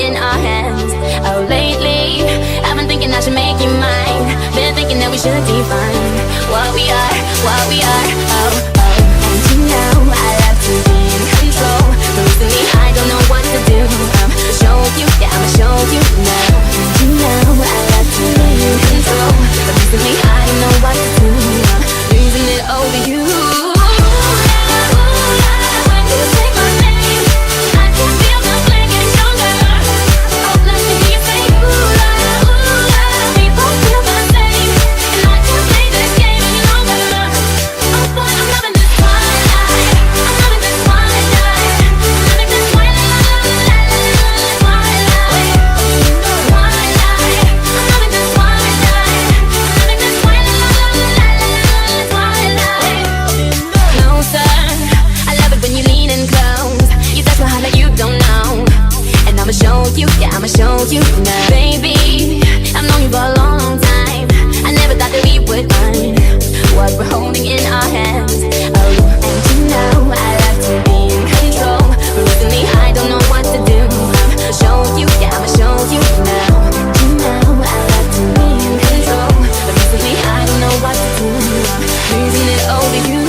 in our hands. Oh, lately I've been thinking I should make you mine. Been thinking that we should define what we are, what we are. Oh, oh. And you know I love to be in control. But recently I don't know what to do. Show you, yeah, I'ma show you now. And you know I love to be in control. But recently I don't know what to do. Losing it over you. I'ma show you now. Baby, I've known you for a long, long time. I never thought that we would find what we're holding in our hands. Oh, and you know I love to be in control. But recently I don't know what to do. I'ma show you, yeah, I'ma show you now. And you know I love to be in control. But recently I don't know what to do. I'm losing it over you.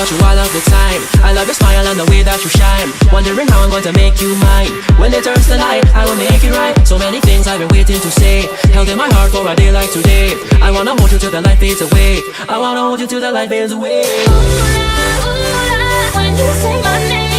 You all of the time. I love your smile and the way that you shine. Wondering how I'm going to make you mine. When it turns the light, I will make it right. So many things I've been waiting to say, held in my heart for a day like today. I wanna hold you till the light fades away. I wanna hold you till the light fades away. When you say my name,